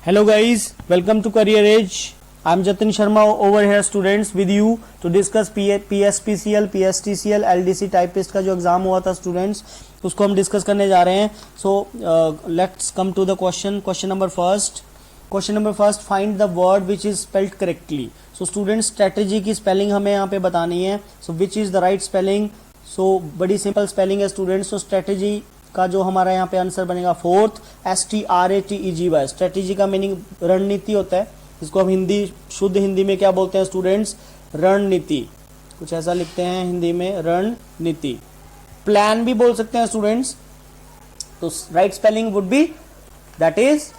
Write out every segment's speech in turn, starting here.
Hello guys, welcome to Career Edge. I'm Jatin Sharma over here students with you to discuss PSPCL, PSTCL, LDC typist का जो exam हुआ था students उसको हम discuss करने जा रहे हैं. So let's come to the question number first find the word which is spelled correctly. So students strategy की स्पेलिंग हमें यहाँ पे बतानी है. So which is the right spelling. So बड़ी सिंपल स्पेलिंग है स्टूडेंट्स. सो स्ट्रेटेजी का जो हमारा यहाँ पे आंसर बनेगा फोर्थ, STRATEGY. स्ट्रेटेजी का मीनिंग रणनीति होता है. इसको हम शुद्ध हिंदी में क्या बोलते हैं स्टूडेंट्स? रणनीति. कुछ ऐसा लिखते हैं हिंदी में, रणनीति. प्लान भी बोल सकते हैं स्टूडेंट्स. तो right spelling would be that is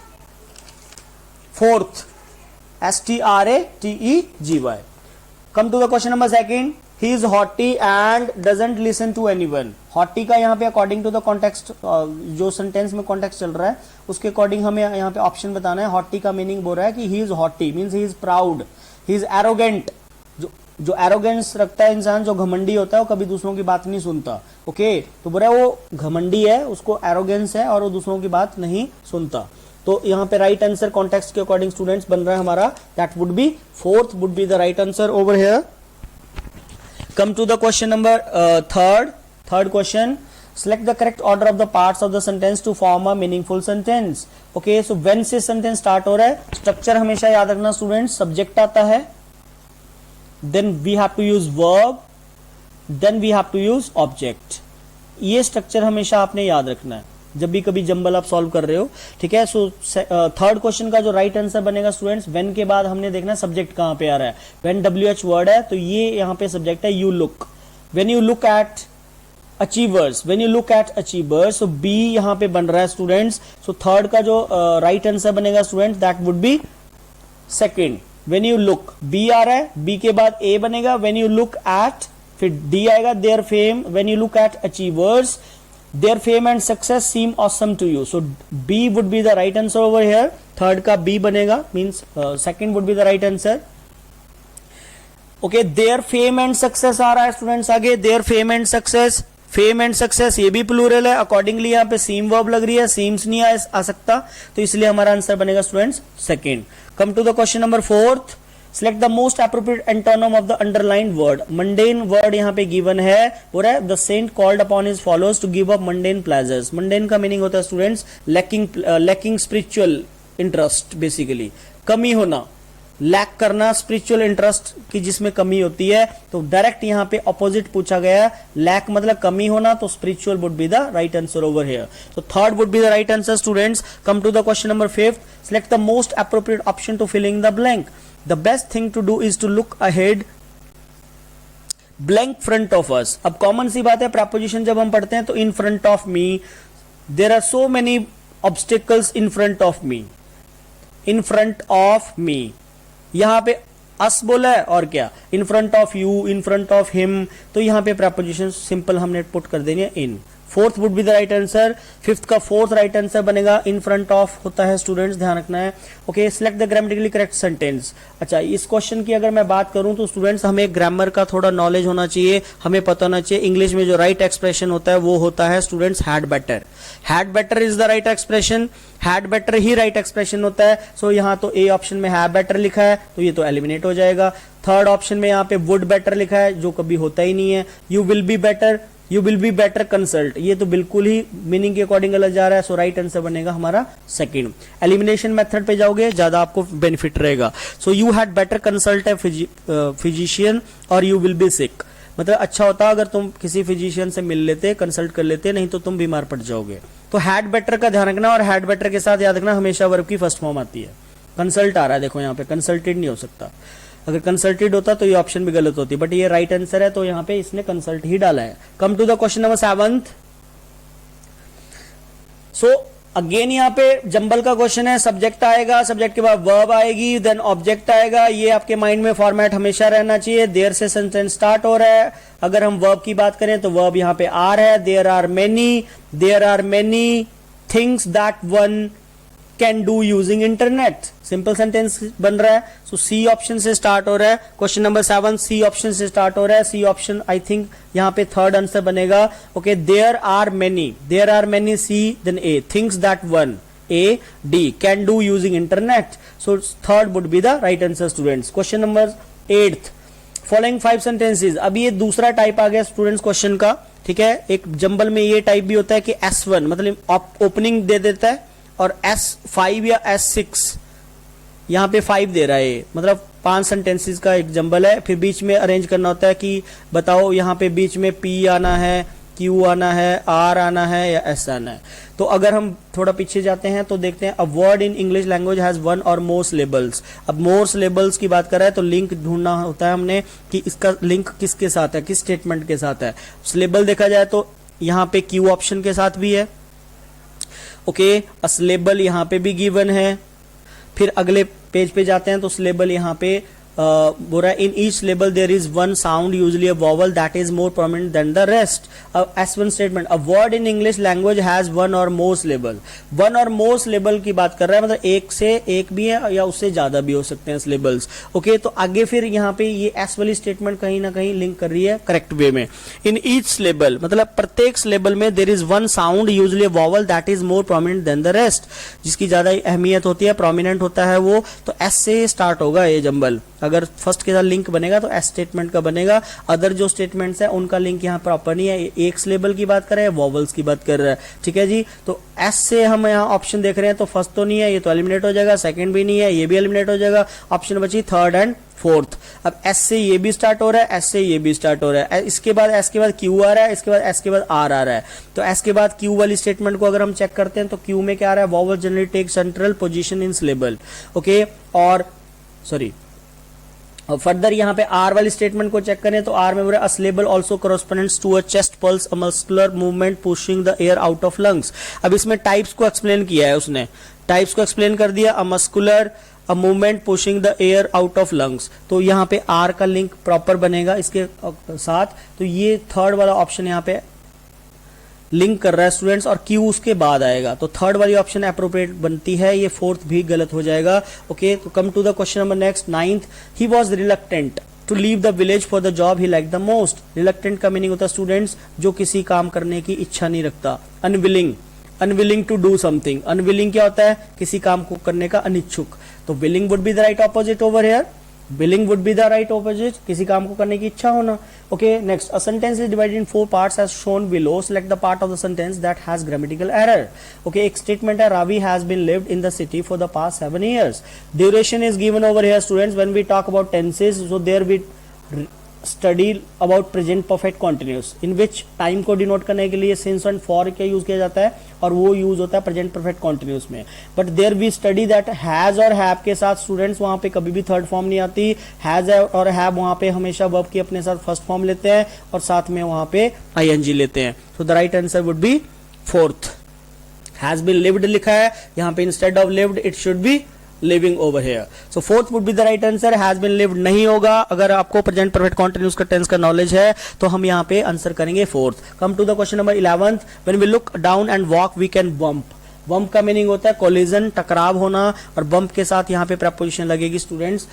fourth, STRATEGY. Come to the question number second. He is haughty and doesn't listen to anyone. haughty का यहाँ पे अकॉर्डिंग टू द कॉन्टेक्स्ट, जो सेंटेंस में कॉन्टेक्स्ट चल रहा है उसके अकॉर्डिंग हमें यहाँ पे ऑप्शन बताना है. haughty का मीनिंग बोल रहा है कि he is haughty means he is proud, he is arrogant. जो एरोगेंस रखता है इंसान, जो घमंडी होता है, वो कभी दूसरों की बात नहीं सुनता. ओके, तो बोल रहा है वो घमंडी है, उसको एरोगेंस है और वो दूसरों की बात नहीं सुनता. तो यहाँ पे राइट आंसर कॉन्टेक्स्ट के अकॉर्डिंग स्टूडेंट्स बन रहा है हमारा. That would be fourth, would be the right answer over here. Come to the question number third question. Select the correct order of the parts of the sentence to form a meaningful sentence. Okay, so when से sentence start हो रहा है, structure हमेशा याद रखना students. subject आता है, then we have to use verb, then we have to use object. ये structure हमेशा आपने याद रखना है जब भी कभी जंबल आप सॉल्व कर रहे हो. ठीक है. सो थर्ड क्वेश्चन का जो राइट आंसर बनेगा स्टूडेंट्स, व्हेन के बाद हमने देखना सब्जेक्ट कहां पे आ रहा है. व्हेन WH वर्ड है तो ये यहाँ पे सब्जेक्ट है. You look, when you look at achievers, when you look at achievers. So B यहाँ पे बन रहा है स्टूडेंट्स. सो थर्ड का जो राइट आंसर बनेगा students that would be second. When you look, B आ रहा है, बी के बाद ए बनेगा. व्हेन यू लुक एट, फिर डी आएगा, their fame. When you look at achievers, their fame and success seem awesome to you. So B would be the right answer over here. Third का B बनेगा, means second would be the right answer. Okay, their fame and success आ रहा है students आगे. their fame and success ये भी plural है. Accordingly यहाँ पे seem verb लग रही है, seems नहीं आ सकता, तो इसलिए हमारा आंसर बनेगा students second. Come to the question number fourth. Select the most appropriate antonym of the underlined word. Mundane word यहाँ पे given है. बोल रहा है the saint called upon his followers to give up mundane pleasures. Mundane का meaning होता है students lacking spiritual interest basically. कमी होना, लैक करना स्पिरिचुअल इंटरेस्ट की जिसमें कमी होती है. तो डायरेक्ट यहाँ पे ऑपोजिट पूछा गया. लैक मतलब कमी होना, तो spiritual would be the right answer over here. तो third would be the right answer students. Come to the question number fifth. Select the most appropriate option to filling the blank. The best thing to do is to look ahead, blank front of us. अब common सी बात है, preposition जब हम पढ़ते हैं तो in front of me, there are so many obstacles in front of me. In front of me, यहां पे us बोला है और क्या, in front of you, in front of him. तो यहां पे प्रपोजिशन सिंपल हमने पुट कर देनी है in. Fourth would be the right answer. Fifth का फोर्थ राइट आंसर बनेगा इन फ्रंट ऑफ होता है स्टूडेंट्स, ध्यान रखना है. Okay, select the grammatically correct sentence. अच्छा, इस क्वेश्चन की अगर मैं बात करूं तो स्टूडेंट्स हमें ग्रामर का थोड़ा नॉलेज होना चाहिए, हमें पता होना चाहिए. इंग्लिश में जो राइट एक्सप्रेशन होता है वो होता है students had better. Had better is the right expression. Had better he right expression होता है. सो यहाँ तो ए ऑप्शन में हैव बेटर लिखा है तो ये तो एलिमिनेट हो जाएगा. थर्ड ऑप्शन में यहाँ पे वुड बेटर लिखा है जो कभी होता ही नहीं है. You will be better, you will be better consult, ये तो बिल्कुल ही मीनिंग के अकॉर्डिंग अलग जा रहा है. सो राइट आंसर बनेगा हमारा सेकंड. एलिमिनेशन मेथड पे जाओगे ज्यादा आपको बेनिफिट रहेगा. So you had better consult a physician और यू विल बी सिक. मतलब अच्छा होता अगर तुम किसी फिजिशियन से मिल लेते, कंसल्ट कर लेते, नहीं तो तुम बीमार पड़ जाओगे. तो हैड बेटर का ध्यान रखना, और हैड बेटर के साथ याद रखना हमेशा वर्ब की फर्स्ट फॉर्म आती है. कंसल्ट आ रहा है, देखो यहाँ पे कंसल्टेड नहीं हो सकता. अगर कंसल्टेड होता तो ये ऑप्शन भी गलत होती, बट ये राइट आंसर है तो यहाँ पे इसने कंसल्ट ही डाला है. Come to the question number seventh. So again यहाँ पे जंबल का क्वेश्चन है. सब्जेक्ट आएगा, सब्जेक्ट के बाद वर्ब आएगी, देन ऑब्जेक्ट आएगा. ये आपके माइंड में फॉर्मेट हमेशा रहना चाहिए. देयर से सेंटेंस स्टार्ट हो रहा है. अगर हम वर्ब की बात करें तो वर्ब यहाँ पे आर है. There are many things that one can do using internet. Simple sentence बन रहा है. सो सी ऑप्शन से स्टार्ट हो रहा है. क्वेश्चन नंबर 7 सी ऑप्शन से स्टार्ट हो रहा है. सी ऑप्शन आई थिंक यहाँ पे थर्ड आंसर बनेगा. Okay, there are many C then A things that one A, D. Can do using internet. So third would be the right answer students. Question number 8th. Following 5 sentences. अब ये दूसरा type आ गया students question का, ठीक है। एक jumble में ये टाइप भी होता है कि S1 मतलब ओपनिंग दे देता है और S5 या S6 यहाँ पे 5 दे रहा है, मतलब 5 सेंटेंसेस का एक जंबल है। फिर बीच में अरेंज करना होता है कि बताओ यहाँ पे बीच में P आना है, Q आना है, R आना है या S आना है। तो अगर हम थोड़ा पीछे जाते हैं तो देखते हैं, अ word in English language has one or more syllables. अब मोर सिलेबल्स की बात कर रहा है तो लिंक ढूंढना होता है हमने कि इसका लिंक किसके साथ है, किस स्टेटमेंट के साथ है। सिलेबल देखा जाए तो यहाँ पे Q ऑप्शन के साथ भी है, ओके। अ सिलेबल यहाँ पे भी गिवन है। फिर अगले पेज पे जाते हैं तो सिलेबल यहाँ पे बोल रहा है, in each syllable there is one sound usually a vowel that is more prominent than the rest. S1 statement, a word in English language has one or more syllable. One or more syllable की बात कर रहा है, मतलब एक से एक भी है या उससे ज्यादा भी हो सकते हैं सिलेबल्स, ओके। तो आगे फिर यहाँ पे ये S वाली स्टेटमेंट कहीं ना कहीं लिंक कर रही है करेक्ट वे में। इन ईच सिलेबल मतलब प्रत्येक सिलेबल में there is one sound usually a vowel that is more prominent than the rest, जिसकी ज्यादा अहमियत होती है, प्रोमिनेंट होता है वो। तो S से स्टार्ट होगा ये जंबल। अगर फर्स्ट के साथ लिंक बनेगा तो S स्टेटमेंट का बनेगा। अदर जो स्टेटमेंट्स है उनका लिंक यहाँ प्रॉपर नहीं है। एक सिलेबल की बात कर रहे हैं, वॉवल्स की बात कर रहा है, ठीक है जी। तो S से हम यहाँ ऑप्शन देख रहे हैं तो फर्स्ट तो नहीं है, ये तो एलिमिनेट हो जाएगा। सेकंड भी नहीं है, ये भी एलिमिनेट हो जाएगा। ऑप्शन बची थर्ड एंड फोर्थ। अब S से ये भी स्टार्ट हो रहा है, S से ये भी स्टार्ट हो रहा है। इसके बाद S के बाद Q आ रहा है, इसके बाद S के बाद R आ रहा है। तो S के बाद Q वाली स्टेटमेंट को अगर हम चेक करते हैं तो Q में क्या आ रहा है, vowel generally take central position in syllable, okay. और सॉरी फर्दर यहाँ पे R वाली स्टेटमेंट को चेक करें तो R में बोल रहा है, a syllable also corresponds to a chest pulse, a muscular movement pushing the air out of lungs. अब इसमें टाइप्स को एक्सप्लेन किया है उसने, टाइप्स को एक्सप्लेन कर दिया, a muscular, a movement pushing the air out of lungs. तो यहाँ पे R का लिंक प्रॉपर बनेगा इसके साथ। तो ये थर्ड वाला ऑप्शन यहाँ पे लिंक कर रहा है स्टूडेंट्स, और Q उसके बाद आएगा। तो थर्ड वाली ऑप्शन अप्रोप्रिएट बनती है, ये फोर्थ भी गलत हो जाएगा, ओके। तो come to the question number next 9th। He was reluctant to leave the village for the job he like the most. Reluctant का मीनिंग होता है स्टूडेंट्स जो किसी काम करने की इच्छा नहीं रखता। Unwilling, unwilling to do something. Unwilling क्या होता है, किसी काम को करने का अनिच्छुक। तो willing would be the right opposite over here. Willing would be the right opposite, किसी काम को करने की इच्छा होना, okay. Next, a sentence is divided in 4 parts as shown below. Select the part of the sentence that has grammatical error, okay. एक statement है, Ravi has been lived in the city for the past 7 years। Duration is given over here students. When we talk about tenses, so there we study about present perfect continuous, in which time को denote करने के लिए since and for का use किया जाता है, और वो यूज होता है प्रेजेंट परफेक्ट कॉन्टिन्यूस में। But there we study that has और हैव के साथ स्टूडेंट्स वहां पे कभी भी थर्ड फॉर्म नहीं आती। हैज और हैव वहां पे हमेशा वर्ब की अपने साथ फर्स्ट फॉर्म लेते हैं और साथ में वहां पे आईएनजी लेते हैं। So the right answer would be fourth. Has been lived लिखा है यहाँ पे, instead of lived it should be living over here. So fourth would be the right answer. Has been lived नहीं होगा। अगर आपको प्रेजेंट परफेक्ट कॉन्टिन्यूस का tense का नॉलेज है तो हम यहाँ पे आंसर करेंगे fourth. Come to the question number 11th। When we look down and walk we can bump. Bump का मीनिंग होता है कोलिजन, टकराव होना, और बम्प के साथ यहाँ पे प्रपोजिशन लगेगी स्टूडेंट्स।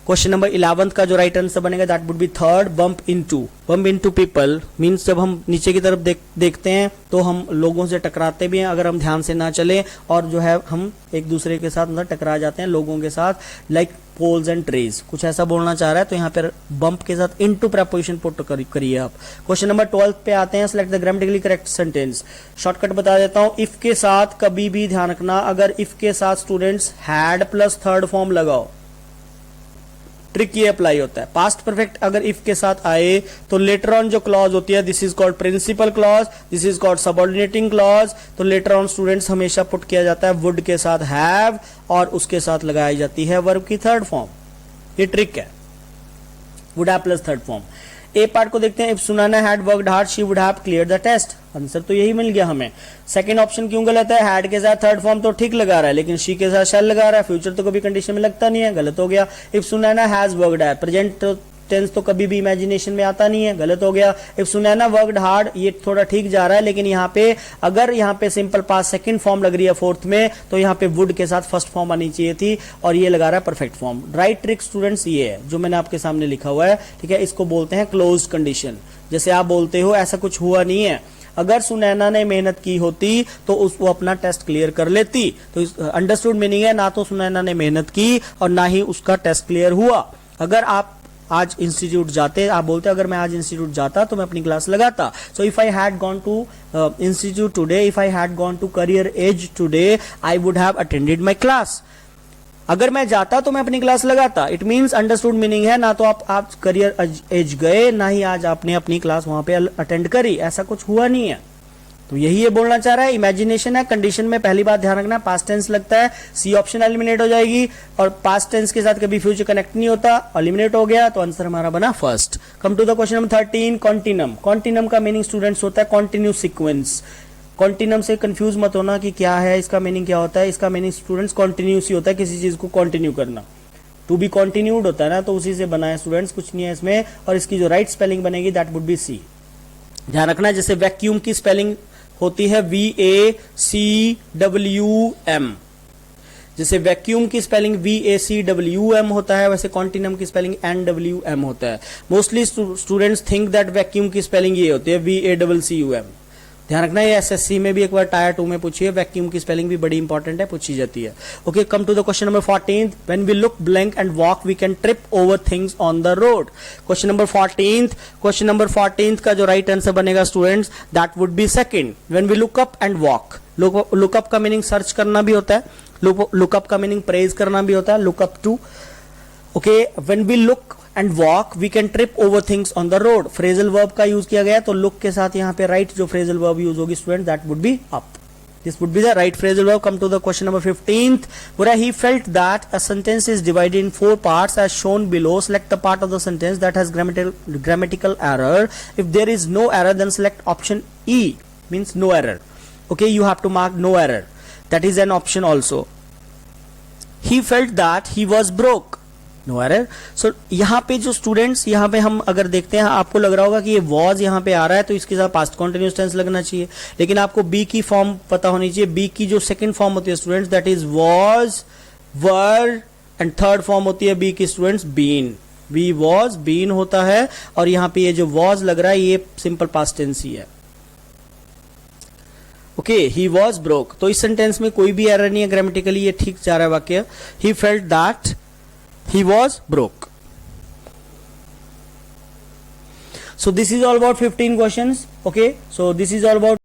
क्वेश्चन नंबर 11th का जो राइट आंसर बनेगा that would B third, bump into. Bump into people means जब हम नीचे की तरफ देखते हैं तो हम लोगों से टकराते भी हैं अगर हम ध्यान से ना चलें, और जो है हम एक दूसरे के साथ मतलब टकरा जाते हैं लोगों के साथ, लाइक पोल्स एंड ट्रेज। कुछ ऐसा बोलना चाह रहा है तो यहाँ पर बम्प के साथ इनटू प्रपोजिशन पुट करिए आप। क्वेश्चन नंबर 12 पे आते हैं। Select the grammatically correct sentence. Shortcut बता देता हूं, इफ के साथ कभी भी ध्यान रखना, अगर इफ के साथ students had plus third form लगाओ, ट्रिक ये अप्लाई होता है। पास्ट परफेक्ट अगर इफ के साथ आए तो लेटर ऑन जो क्लॉज होती है, this is called principal clause, this is called subordinating clause. तो लेटर ऑन स्टूडेंट्स हमेशा पुट किया जाता है वुड के साथ हैव, और उसके साथ लगाई जाती है वर्ब की थर्ड फॉर्म। ये ट्रिक है, would have plus third form. A part को देखते हैं। If Sunaina had worked hard she would have clear the test. Answer तो यही मिल गया हमें। सेकंड ऑप्शन क्यों गलत है? हैड के साथ थर्ड फॉर्म तो ठीक लगा रहा है, लेकिन शी के साथ शैल लगा रहा है। फ्यूचर तो कभी कंडीशन में लगता नहीं है, गलत हो गया। इफ सुनैना हैज वर्कड है, प्रेजेंट टेंस तो कभी भी इमेजिनेशन में आता नहीं है, गलत हो गया। इफ सुनैना वर्कड हार्ड, ये थोड़ा ठीक जा रहा है, लेकिन यहाँ पे अगर यहाँ पे सिंपल पास्ट सेकंड फॉर्म लग रही है फोर्थ में, तो यहाँ पे वुड के साथ फर्स्ट फॉर्म आनी चाहिए थी, और ये लगा रहा है perfect form. Right trick students ये है जो मैंने आपके सामने लिखा हुआ है, ठीक है। इसको बोलते हैं क्लोज्ड कंडीशन। जैसे आप बोलते हो ऐसा कुछ हुआ नहीं है, अगर सुनैना ने मेहनत की होती तो वो अपना टेस्ट क्लियर कर लेती। तो अंडरस्टूड मीनिंग है ना तो सुनैना ने मेहनत की और ना ही उसका टेस्ट क्लियर हुआ। अगर आप आज इंस्टीट्यूट जाते, आप बोलते अगर मैं आज इंस्टीट्यूट जाता तो मैं अपनी क्लास लगाता। So if I had gone to institute today, if I had gone to Career Edge today, I would have attended my class. अगर मैं जाता तो मैं अपनी क्लास लगाता। इट मींस अंडरस्टूड मीनिंग है ना तो आप करियर एज गए ना ही आज आपने अपनी क्लास वहां पे अटेंड करी, ऐसा कुछ हुआ नहीं है। तो यही ये बोलना चाह रहा है। इमेजिनेशन है, कंडीशन में पहली बात ध्यान रखना पास्ट टेंस लगता है, सी ऑप्शन एलिमिनेट हो जाएगी और पास्ट टेंस के साथ कभी फ्यूचर कनेक्ट नहीं होता, एलिमिनेट हो गया तो आंसर हमारा बना first. Come to the question number 13, continuum. Continuum का मीनिंग स्टूडेंट्स होता है कॉन्टिन्यूस सीक्वेंस। कॉन्टिनम से कंफ्यूज मत होना कि क्या है, इसका मीनिंग क्या होता है। इसका मीनिंग स्टूडेंट्स कॉन्टिन्यूस ही होता है, किसी चीज को कंटिन्यू करना। टू बी कॉन्टिन्यूड होता है ना, तो उसी से बना है स्टूडेंट्स, कुछ नहीं है इसमें। और इसकी जो राइट स्पेलिंग बनेगी दैट वुड बी सी। ध्यान रखना जैसे वैक्यूम की स्पेलिंग होती है VACWM, जैसे वैक्यूम की स्पेलिंग VACWM होता है, वैसे कॉन्टिनम की स्पेलिंग NWM होता है। Mostly students think that vacuum की स्पेलिंग ये होती है VACCUM। ध्यान रखना ये एसएससी में भी एक बार टायर 2 में पूछी है, वैक्यूम की स्पेलिंग भी बड़ी इंपॉर्टेंट है, पूछी जाती है। Okay, come to the question number 14, when we look blank and walk we can trip over things on the road. Question number 14 का जो राइट आंसर बनेगा students that would be second, when we look up and walk. Look up का meaning search करना भी होता है, lookup का meaning praise करना भी होता है, look up to. Okay, when we look and walk we can trip over things on the road. Phrasal verb का यूज किया गया, तो लुक के साथ यहाँ पे राइट जो फ्रेजल वर्ब यूज होगी student that would be up. This would be the right phrasal verb. Come to the question number 15, बोला he felt that a sentence is divided in 4 parts as shown below. Select the part of the sentence that has grammatical error. If there is no error, then select option E, means no error. Okay, you have to mark no error. That is an option also. He felt that he was broke. No error. So यहाँ पे जो students, यहाँ पे हम अगर देखते हैं, आपको लग रहा होगा कि ये वॉज यहाँ पे आ रहा है तो इसके साथ पास्ट कॉन्टिन्यूस टेंस लगना चाहिए, लेकिन आपको बी की फॉर्म पता होनी चाहिए। बी की जो सेकंड फॉर्म होती है students that is was, were, and third form होती है बी की students been. Be was, been होता है, और यहाँ पे ये जो वॉज लग रहा है ये सिंपल पास्ट टेंस ही है। ओके, ही वॉज ब्रोक, तो इस सेंटेंस में कोई भी एरर नहीं है, ग्रामेटिकली ये ठीक जा रहा है वाक्य। He felt that he was broke. So this is all about 15 questions. Okay, so this is all about